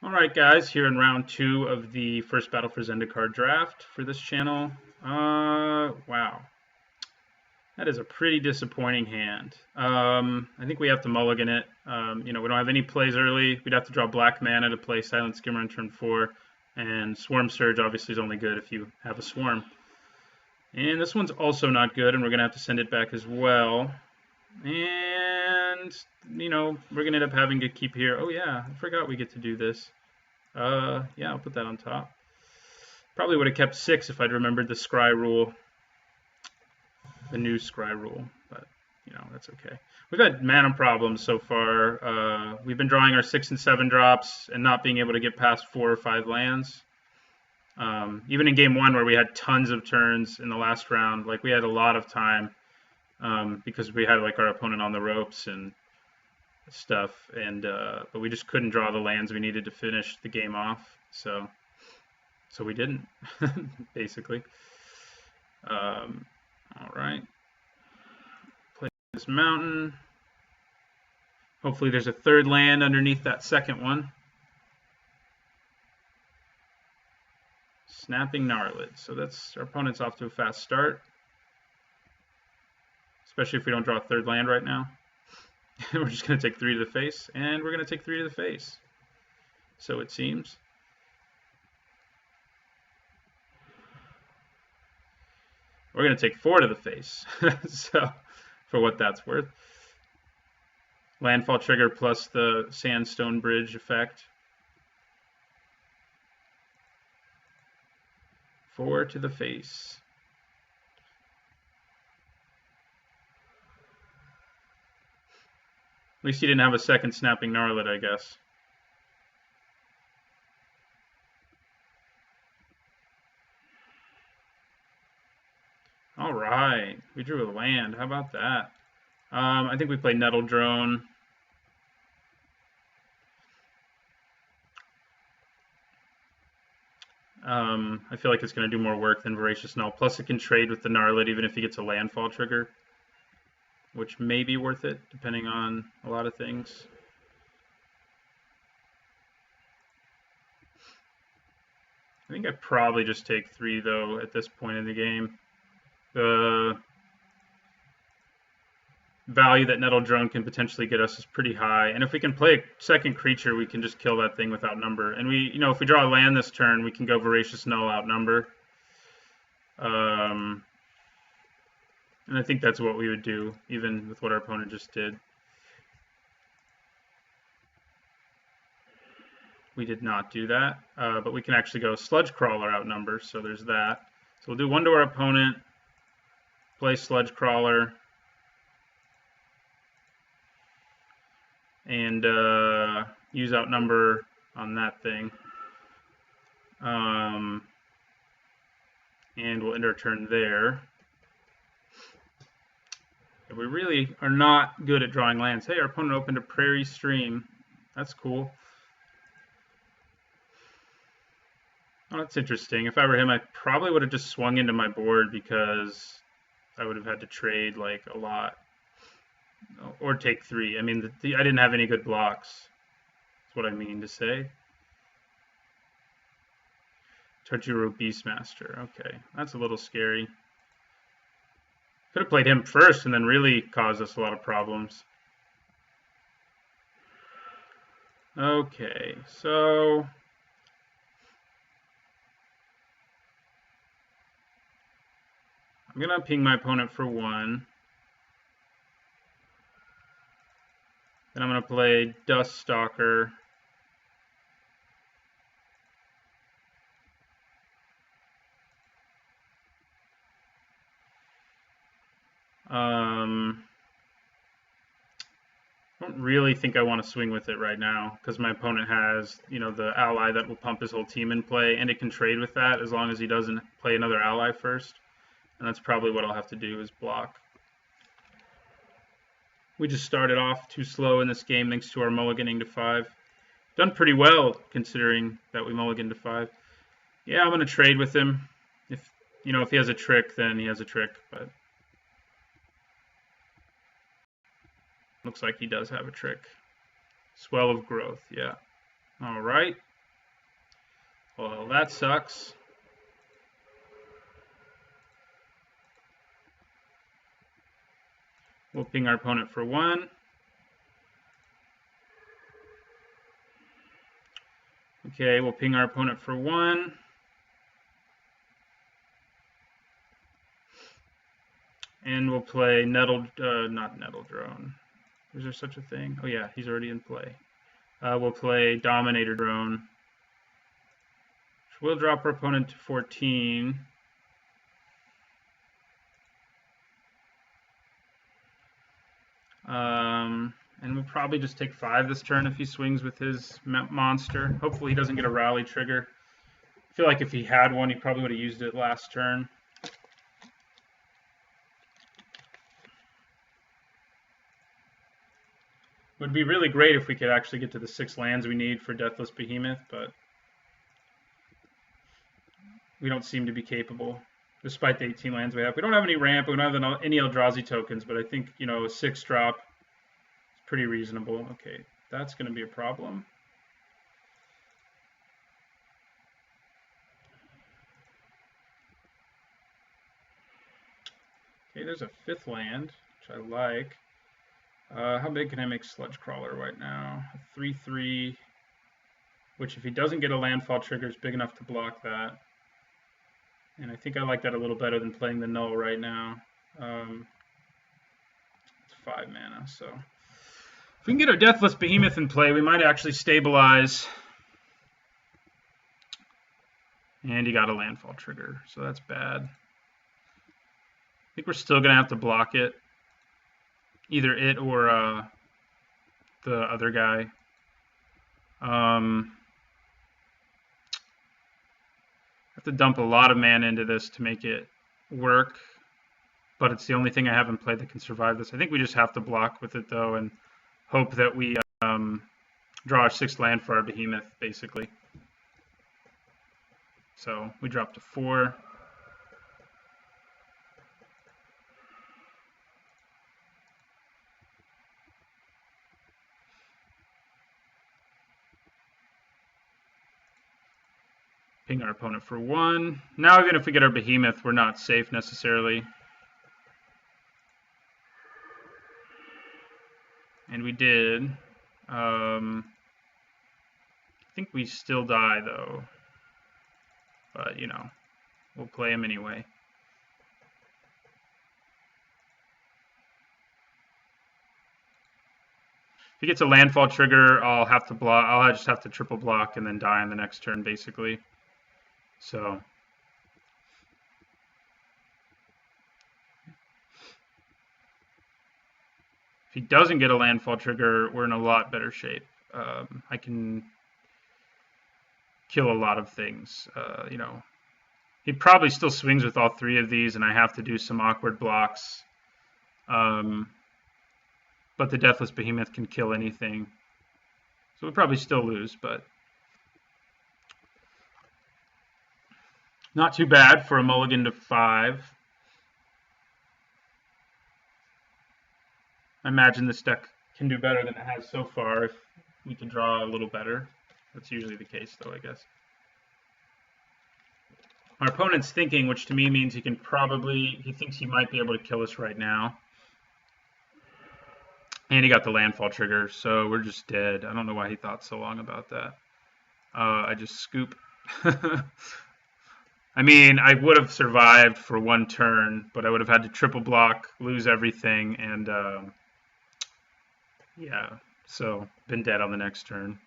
All right, guys, here in round 2 of the first Battle for Zendikar draft for this channel. Wow. That is a pretty disappointing hand. I think we have to mulligan it. We don't have any plays early. We'd have to draw black mana to play Silent Skimmer on turn 4. And Swarm Surge obviously is only good if you have a Swarm. And this one's also not good, and we're going to have to send it back as well. And, we're going to end up having to keep here. Oh, yeah, I forgot we get to do this. Yeah, I'll put that on top. Probably would have kept 6 if I'd remembered the scry rule, the new scry rule, but, that's okay. We've had mana problems so far. We've been drawing our 6 and 7 drops and not being able to get past 4 or 5 lands. Even in game 1 where we had tons of turns in the last round, like we had a lot of time because we had like our opponent on the ropes and stuff, and but we just couldn't draw the lands we needed to finish the game off, so we didn't basically. All right, play this mountain. Hopefully there's a third land underneath that second one. Snapping Gnarlid. So that's our opponent's off to a fast start, especially if we don't draw a third land right now. We're just going to take 3 to the face, and we're going to take 3 to the face. So it seems. We're going to take 4 to the face. So, for what that's worth. Landfall trigger plus the Sandstone Bridge effect. 4 to the face. At least he didn't have a second Snapping Gnarlid, I guess. All right, we drew a land. How about that? I think we played Nettle Drone. I feel like it's going to do more work than Voracious Null. Plus, it can trade with the Gnarlid even if he gets a landfall trigger, which may be worth it, depending on a lot of things. I think I probably just take 3, though, at this point in the game. The value that Nettle Drone can potentially get us is pretty high. And if we can play a second creature, we can just kill that thing with Outnumber. And if we draw a land this turn, we can go Voracious Null, Outnumber. And I think that's what we would do, even with what our opponent just did. We did not do that, but we can actually go Sludge Crawler, Outnumber, so there's that. So we'll do 1 to our opponent, play Sludge Crawler, and use Outnumber on that thing. And we'll end our turn there. We really are not good at drawing lands. Hey, our opponent opened a Prairie Stream. That's cool. Oh, that's interesting. If I were him, I probably would have just swung into my board because I would have had to trade like a lot. Or take 3. I mean, I didn't have any good blocks. That's what I mean to say. Tojiro Beastmaster. Okay, that's a little scary. Could have played him first and then really caused us a lot of problems. Okay, so I'm going to ping my opponent for 1. Then I'm going to play Dust Stalker. I don't really think I want to swing with it right now because my opponent has, the ally that will pump his whole team in play, and it can trade with that as long as he doesn't play another ally first. And that's probably what I'll have to do is block. We just started off too slow in this game thanks to our mulliganing to 5. Done pretty well considering that we mulliganed to 5. Yeah, I'm going to trade with him. If he has a trick, then he has a trick, but looks like he does have a trick. Swell of Growth, yeah. All right. Well, that sucks. We'll ping our opponent for 1. Okay, we'll ping our opponent for 1. And we'll play not Nettle Drone. Is there such a thing? Oh yeah, he's already in play. We'll play Dominator Drone. We'll drop our opponent to 14. And we'll probably just take 5 this turn if he swings with his monster. Hopefully he doesn't get a rally trigger. I feel like if he had one, he probably would have used it last turn. It would be really great if we could actually get to the 6 lands we need for Deathless Behemoth, but we don't seem to be capable, despite the 18 lands we have. We don't have any ramp, we don't have any Eldrazi tokens, but I think, a 6-drop is pretty reasonable. Okay, that's going to be a problem. Okay, there's a 5th land, which I like. How big can I make Sludge Crawler right now? A 3/3, which if he doesn't get a landfall trigger is big enough to block that. And I think I like that a little better than playing the Null right now. It's 5 mana, so if we can get our Deathless Behemoth in play, we might actually stabilize. And he got a landfall trigger, so that's bad. I think we're still going to have to block it. Either it or the other guy. I have to dump a lot of mana into this to make it work, but it's the only thing I haven't played that can survive this. I think we just have to block with it, though, and hope that we draw our 6th land for our Behemoth, basically. So we drop to 4. Ping our opponent for 1. Now even if we get our Behemoth, we're not safe necessarily. And we did. I think we still die, though. But, we'll play him anyway. If he gets a landfall trigger, I'll have to block. I'll just have to triple block and then die on the next turn, basically. So if he doesn't get a landfall trigger, we're in a lot better shape. I can kill a lot of things. He probably still swings with all 3 of these, and I have to do some awkward blocks. But the Deathless Behemoth can kill anything. So we'll probably still lose, but not too bad for a mulligan to 5. I imagine this deck can do better than it has so far if we can draw a little better. That's usually the case, though, I guess. Our opponent's thinking, which to me means he thinks he might be able to kill us right now. And he got the landfall trigger, so we're just dead. I don't know why he thought so long about that. I just scoop. I mean, I would have survived for 1 turn, but I would have had to triple block, lose everything, and yeah, so been dead on the next turn.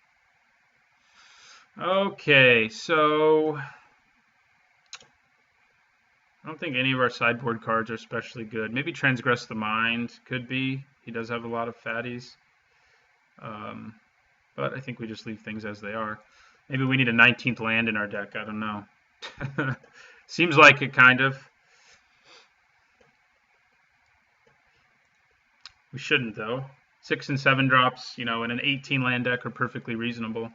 Okay, so I don't think any of our sideboard cards are especially good. Maybe Transgress the Mind could be. He does have a lot of fatties. But I think we just leave things as they are. Maybe we need a 19th land in our deck. I don't know. Seems like it, kind of. We shouldn't, though. 6 and 7 drops, in an 18 land deck are perfectly reasonable.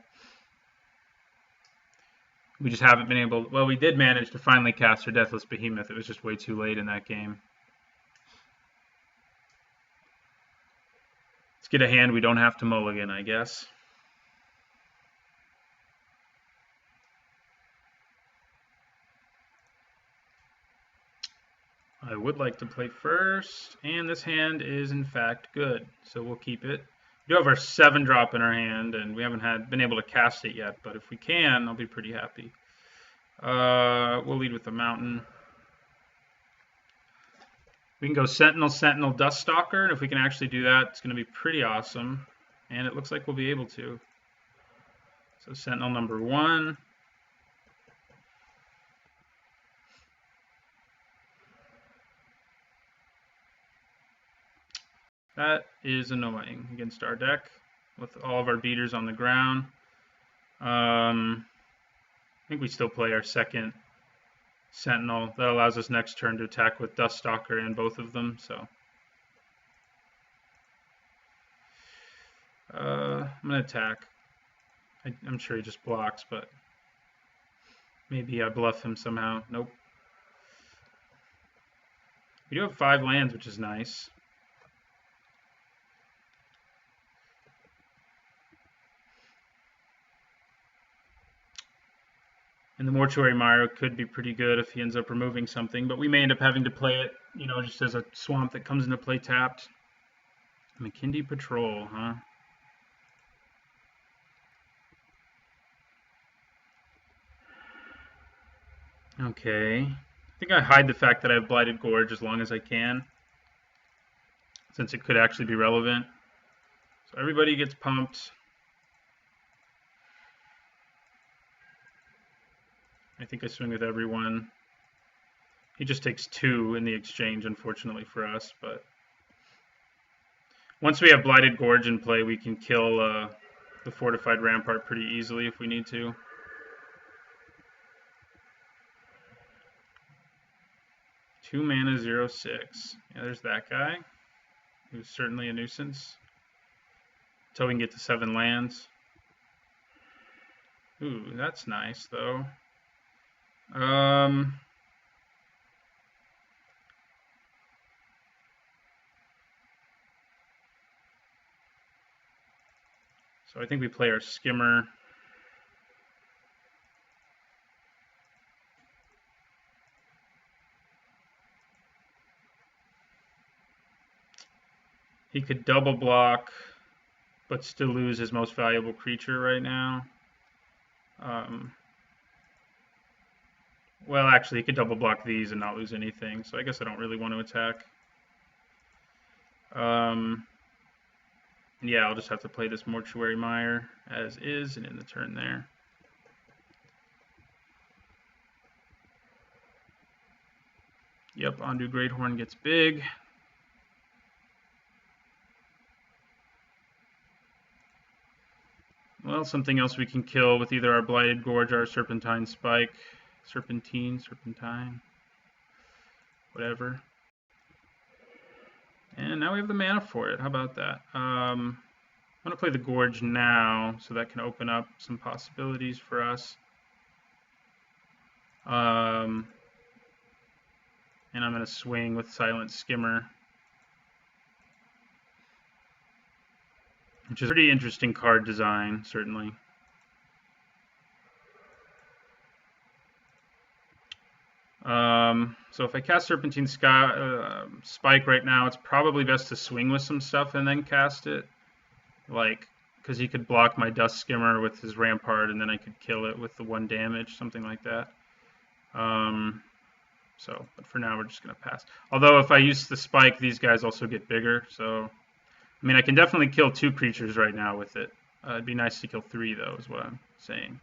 We just haven't been able... Well, we did manage to finally cast our Deathless Behemoth. It was just way too late in that game. Let's get a hand we don't have to mulligan, I guess. I would like to play first, and this hand is in fact good, so we'll keep it. We do have our 7-drop in our hand, and we haven't been able to cast it yet, but if we can, I'll be pretty happy. We'll lead with the mountain. We can go Sentinel, Sentinel, Duststalker, and if we can actually do that, it's going to be pretty awesome, and it looks like we'll be able to. So Sentinel number 1. That is annoying against our deck with all of our beaters on the ground. I think we still play our second Sentinel. That allows us next turn to attack with Duststalker and both of them. So I'm going to attack. I'm sure he just blocks, but maybe I bluff him somehow. Nope. We do have 5 lands, which is nice. And the Mortuary Mire could be pretty good if he ends up removing something, but we may end up having to play it, just as a swamp that comes into play tapped. McKindy Patrol, huh? Okay. I think I hide the fact that I have Blighted Gorge as long as I can, since it could actually be relevant. So everybody gets pumped. I think I swing with everyone. He just takes 2 in the exchange, unfortunately for us, but once we have Blighted Gorge in play, we can kill the Fortified Rampart pretty easily if we need to. Two mana, 0/6. Yeah, there's that guy, who's certainly a nuisance. Until we can get to 7 lands. Ooh, that's nice, though. So I think we play our Skimmer. He could double block, but still lose his most valuable creature right now. Well, actually, he could double block these and not lose anything, so I guess I don't really want to attack. Yeah, I'll just have to play this Mortuary Mire as is and end the turn there. Yep, Ondu Greathorn gets big. Well, something else we can kill with either our Blighted Gorge or our Serpentine Spike. Serpentine, whatever. And now we have the mana for it. How about that? I'm going to play the Gorge now, so that can open up some possibilities for us. And I'm going to swing with Silent Skimmer, which is a pretty interesting card design, certainly. So if I cast Serpentine Spike right now, it's probably best to swing with some stuff and then cast it. Because he could block my Dust Skimmer with his Rampart, and then I could kill it with the 1 damage, something like that. But for now, we're just going to pass. Although if I use the Spike, these guys also get bigger. So, I mean, I can definitely kill 2 creatures right now with it. It'd be nice to kill 3, though, is what I'm saying.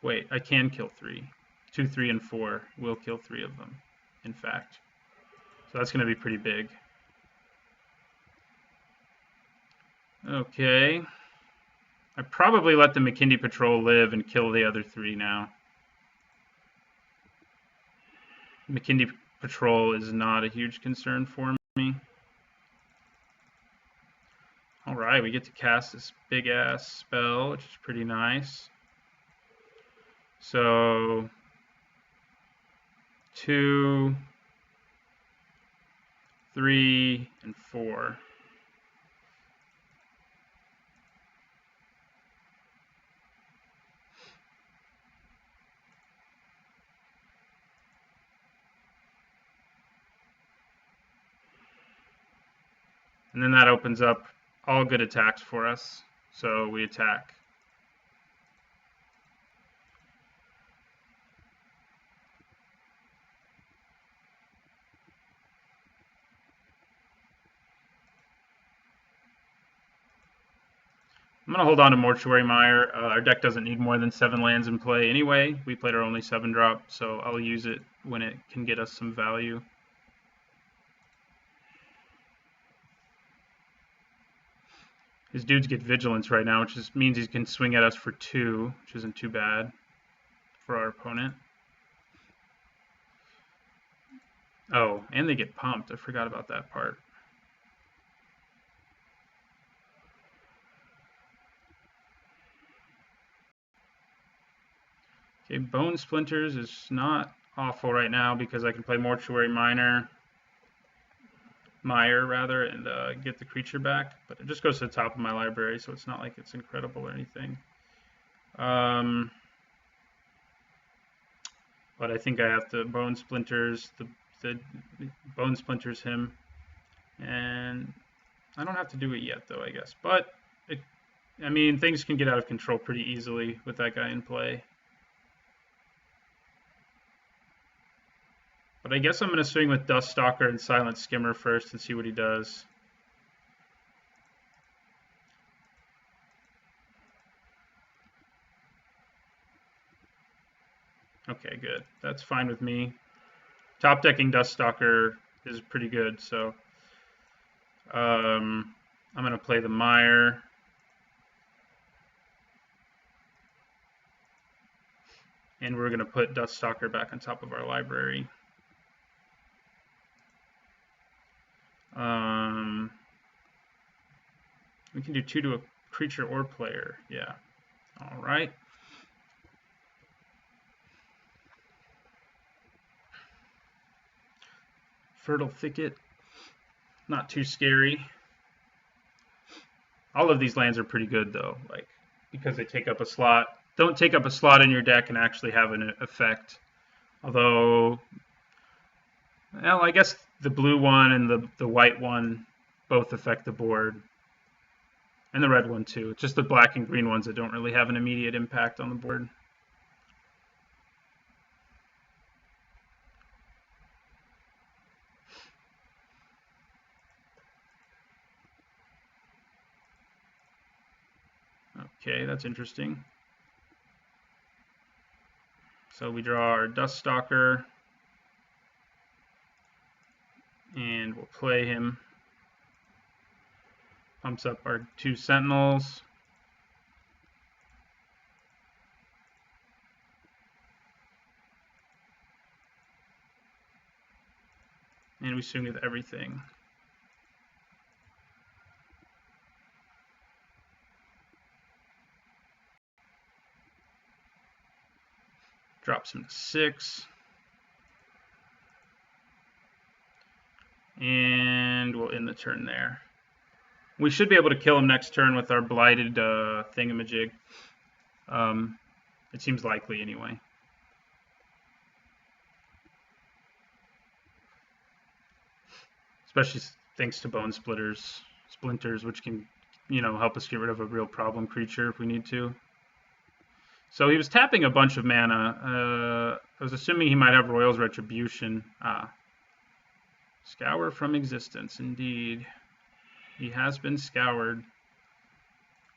Wait, I can kill 3. 2, 3, and 4 will kill 3 of them, in fact. So that's going to be pretty big. Okay. I probably let the McKindy Patrol live and kill the other 3 now. McKindy Patrol is not a huge concern for me. Alright, we get to cast this big-ass spell, which is pretty nice. So 2, 3, and 4. And then that opens up all good attacks for us. So we attack. I'm going to hold on to Mortuary Mire. Our deck doesn't need more than 7 lands in play anyway. We played our only 7-drop, so I'll use it when it can get us some value. His dudes get Vigilance right now, which means he can swing at us for 2, which isn't too bad for our opponent. Oh, and they get pumped. I forgot about that part. Okay, Bone Splinters is not awful right now because I can play Mortuary Mire, and get the creature back. But it just goes to the top of my library, so it's not like it's incredible or anything. But I think I have to Bone Splinters, the Bone Splinters him, and I don't have to do it yet though, I guess. But I mean, things can get out of control pretty easily with that guy in play. But I guess I'm going to swing with Duststalker and Silent Skimmer first and see what he does. Okay, good. That's fine with me. Top decking Duststalker is pretty good, so I'm going to play the Mire. And we're going to put Duststalker back on top of our library. We can do 2 to a creature or player. Yeah. All right. Fertile Thicket. Not too scary. All of these lands are pretty good though, like because they take up a slot. Don't take up a slot in your deck and actually have an effect. Although, well, I guess the blue one and the white one both affect the board. And the red one too. It's just the black and green ones that don't really have an immediate impact on the board. Okay, that's interesting. So we draw our Duststalker, and we'll play him. Pumps up our 2 Sentinels. And we swing with everything. Drops him to 6. And we'll end the turn there. We should be able to kill him next turn with our blighted thingamajig. It seems likely anyway. Especially thanks to Bone Splinters, which can, help us get rid of a real problem creature if we need to. So he was tapping a bunch of mana. I was assuming he might have Royal's Retribution. Scour from existence, indeed. He has been scoured.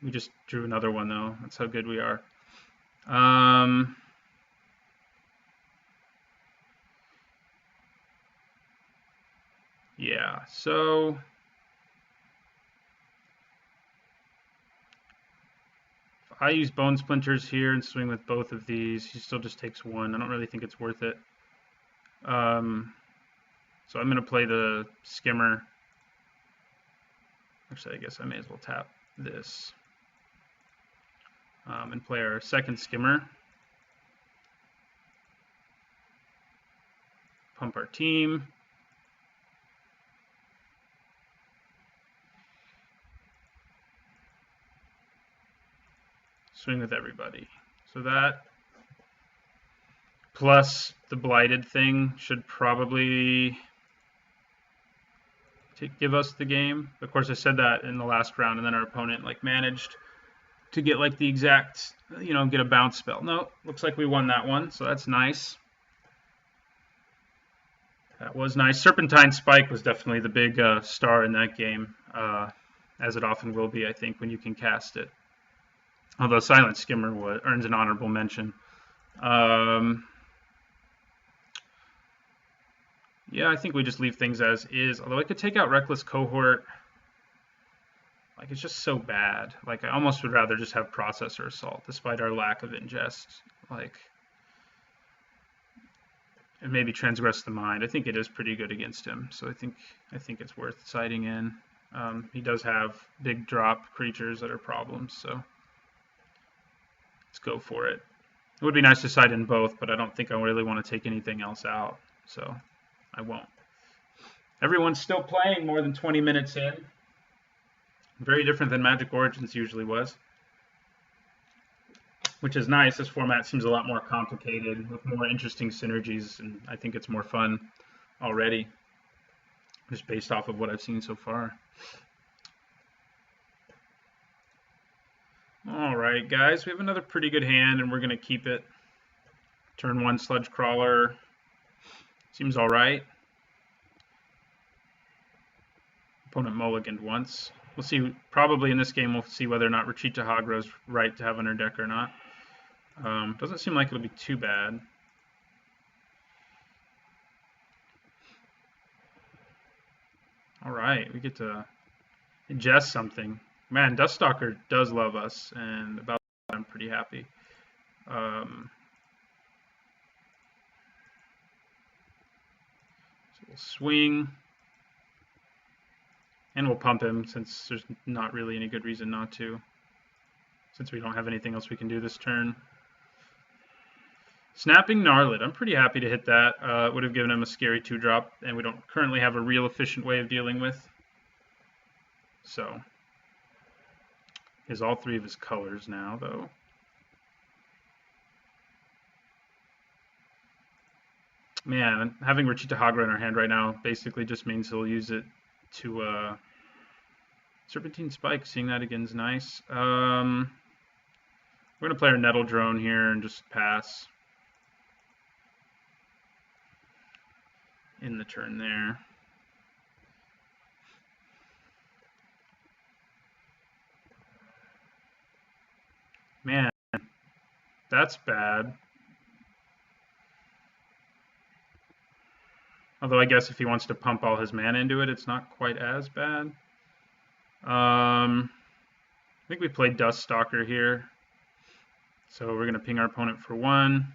We just drew another one, though. That's how good we are. Yeah, so if I use Bone Splinters here and swing with both of these, he still just takes 1. I don't really think it's worth it. So I'm going to play the Skimmer. Actually, I guess I may as well tap this and play our second Skimmer. Pump our team. Swing with everybody. So that plus the blighted thing should probably to give us the game. Of course, I said that in the last round, and then our opponent like managed to get like the exact, get a bounce spell. No, looks like we won that one, so that's nice. That was nice. Serpentine Spike was definitely the big star in that game, as it often will be, I think, when you can cast it. Although Silent Skimmer earns an honorable mention. Yeah, I think we just leave things as is. Although I could take out Reckless Cohort. Like, it's just so bad. Like, I almost would rather just have Processor Assault, despite our lack of ingest. Like, and maybe Transgress the Mind. I think it is pretty good against him, so I think it's worth siding in. He does have big drop creatures that are problems, so let's go for it. It would be nice to side in both, but I don't think I really want to take anything else out, so I won't. Everyone's still playing more than 20 minutes in. Very different than Magic Origins usually was, which is nice. This format seems a lot more complicated with more interesting synergies, and I think it's more fun already, just based off of what I've seen so far. All right, guys, we have another pretty good hand, and we're going to keep it. Turn 1 Sludge Crawler. Seems all right. Opponent mulliganed once. We'll see. Probably in this game, we'll see whether or not Retreat to Hagra is right to have on our deck or not. Doesn't seem like it'll be too bad. All right, we get to ingest something. Man, Duststalker does love us, and about that I'm pretty happy. So we'll swing, and we'll pump him since there's not really any good reason not to, since we don't have anything else we can do this turn. Snapping Gnarlid. I'm pretty happy to hit that. It would have given him a scary 2-drop, and we don't currently have a real efficient way of dealing with. So, he has all 3 of his colors now, though. Man, having Retreat to Hagra in our hand right now basically just means he'll use it to Serpentine Spike. Seeing that again is nice. We're going to play our Nettle Drone here and just pass in the turn there. Man, that's bad. Although I guess if he wants to pump all his mana into it, it's not quite as bad. I think we played Duststalker here. So we're going to ping our opponent for 1.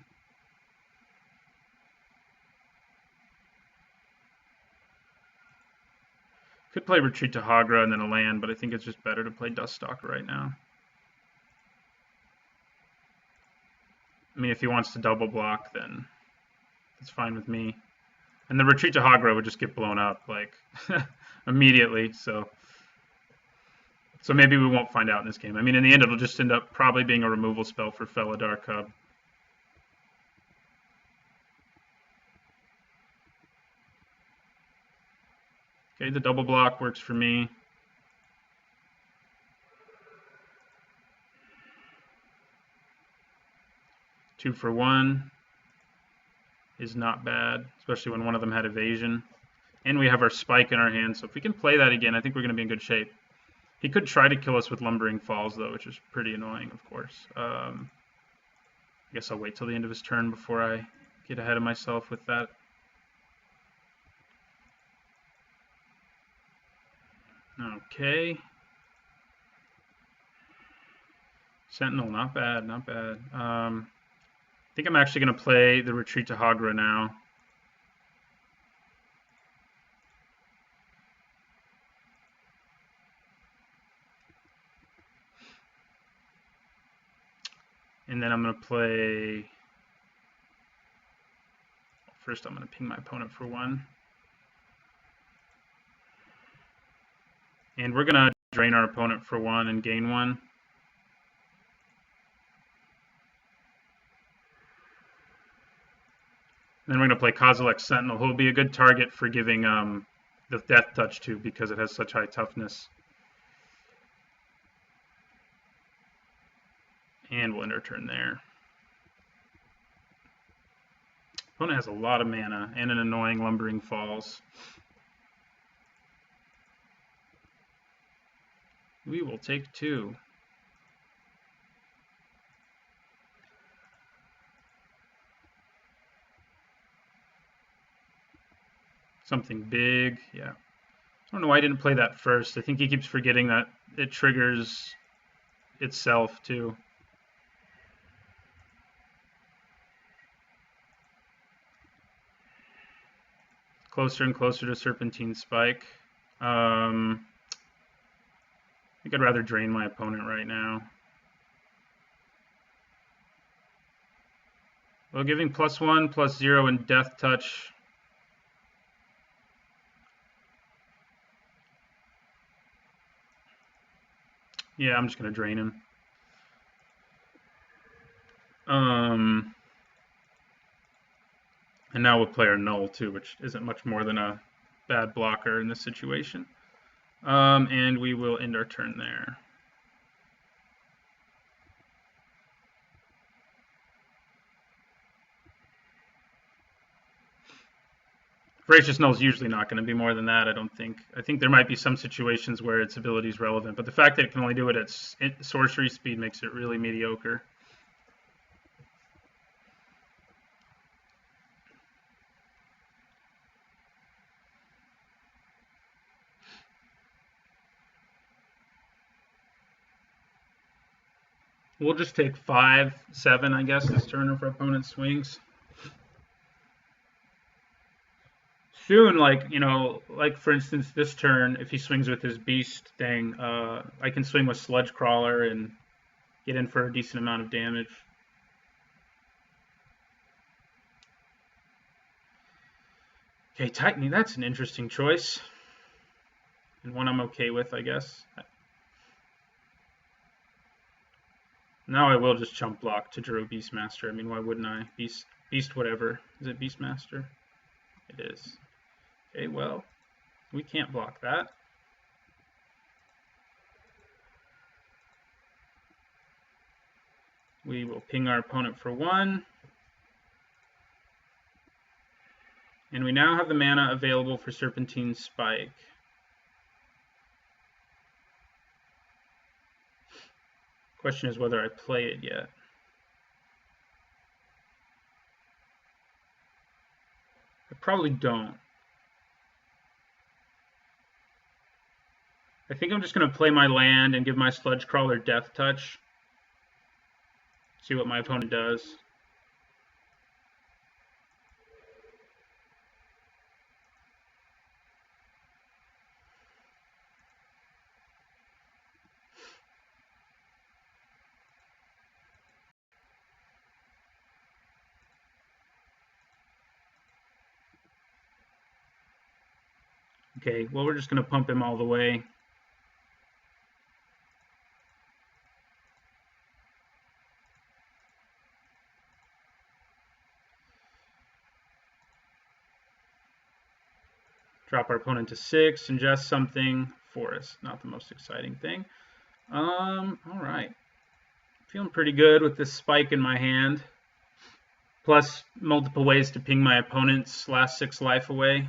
Could play Retreat to Hagra and then a land, but I think it's just better to play Duststalker right now. I mean, if he wants to double block, then that's fine with me. And the Retreat to Hagra would just get blown up, like, immediately, so maybe we won't find out in this game. I mean, in the end, it'll just end up probably being a removal spell for Felidar Cub. Okay, the double block works for me. Two for 1 is not bad, especially when one of them had evasion. And we have our Spike in our hand, so if we can play that again, I think we're going to be in good shape. He could try to kill us with Lumbering Falls, though, which is pretty annoying, of course. I guess I'll wait till the end of his turn before I get ahead of myself with that. Okay. Sentinel, not bad, not bad. I think I'm actually going to play the Retreat to Hagra now. And then I'm going to play... First, I'm going to ping my opponent for 1. And we're going to drain our opponent for 1 and gain 1. Then we're going to play Kozilek Sentinel, who will be a good target for giving the death touch too because it has such high toughness. And we'll end our turn there. Opponent has a lot of mana and an annoying Lumbering Falls. We will take 2. Something big, yeah. I don't know why I didn't play that first. I think he keeps forgetting that it triggers itself too. Closer and closer to Serpentine Spike. I think I'd rather drain my opponent right now. Well, giving +1, +0, and Death Touch. Yeah, I'm just going to drain him. And now we'll play our Null too, which isn't much more than a bad blocker in this situation. And we will end our turn there. Voracious Null is usually not going to be more than that, I don't think. I think there might be some situations where its ability is relevant, but the fact that it can only do it at sorcery speed makes it really mediocre. We'll just take 5, 7, I guess, this turn if our opponent swings. Soon, like, you know, like for instance, this turn, if he swings with his beast thing, I can swing with Sludge Crawler and get in for a decent amount of damage. Okay, Tightening, that's an interesting choice. And one I'm okay with, I guess. Now I will just chump block to draw Beastmaster. I mean, why wouldn't I? Beast whatever. Is it Beastmaster? It is. Okay, well, we can't block that. We will ping our opponent for 1. And we now have the mana available for Serpentine Spike. Question is whether I play it yet. I probably don't. I think I'm just going to play my land and give my Sludge Crawler Death Touch. See what my opponent does. Okay, well, we're just going to pump him all the way. Drop our opponent to 6, ingest something. Forest, not the most exciting thing. All right. Feeling pretty good with this spike in my hand. Plus multiple ways to ping my opponent's last 6 life away.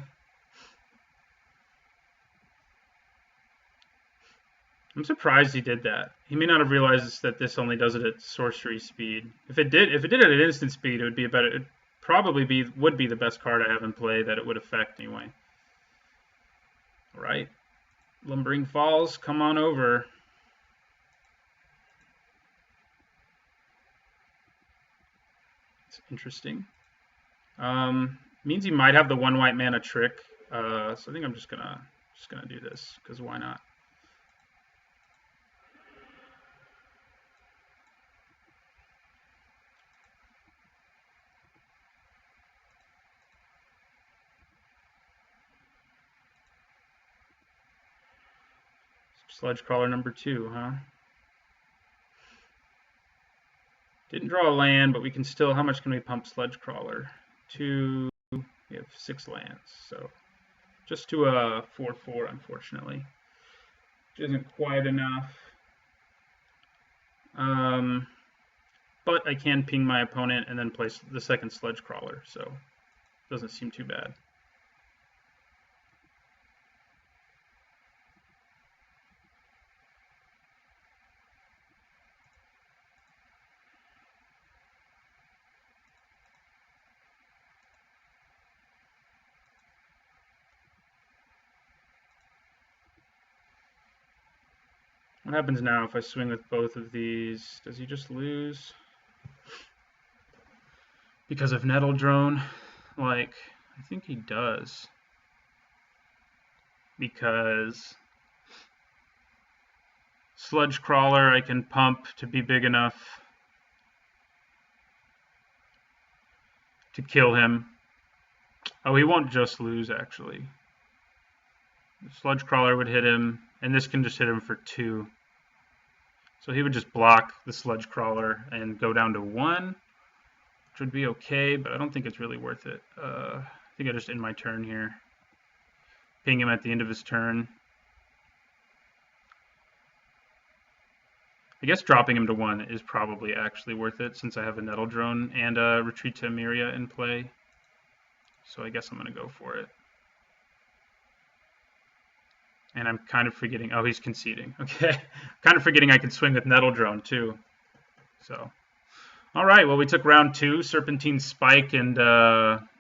I'm surprised he did that. He may not have realized that this only does it at sorcery speed. If it did it at instant speed, it would be a better. It probably would be the best card I have in play that it would affect anyway. All right, Lumbering Falls, come on over. It's interesting. Means he might have the 1 white mana trick. So I think I'm just gonna do this because why not? Sludge Crawler number 2, huh? Didn't draw a land, but we can still. How much can we pump Sludge Crawler? 2. We have 6 lands, so just to a 4-4, unfortunately, which isn't quite enough. But I can ping my opponent and then place the second Sludge Crawler, so it doesn't seem too bad. What happens now if I swing with both of these? Does he just lose? Because of Nettle Drone? Like, I think he does. Because Sludge Crawler I can pump to be big enough to kill him. Oh, he won't just lose, actually. The Sludge Crawler would hit him, and this can just hit him for 2. So he would just block the Sludge Crawler and go down to 1, which would be okay, but I don't think it's really worth it. I think I just end my turn here. Ping him at the end of his turn. I guess dropping him to 1 is probably actually worth it since I have a Nettle Drone and a Retreat to Emeria in play. So I guess I'm going to go for it. And I'm kind of forgetting, oh, he's conceding. Okay, kind of forgetting I can swing with Nettle Drone too. So, all right, well, we took round 2. Serpentine Spike and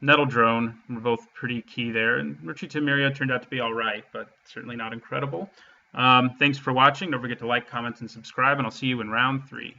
Nettle Drone were both pretty key there. And Retreat to Emeria turned out to be all right, but certainly not incredible. Thanks for watching. Don't forget to like, comment, and subscribe, and I'll see you in round 3.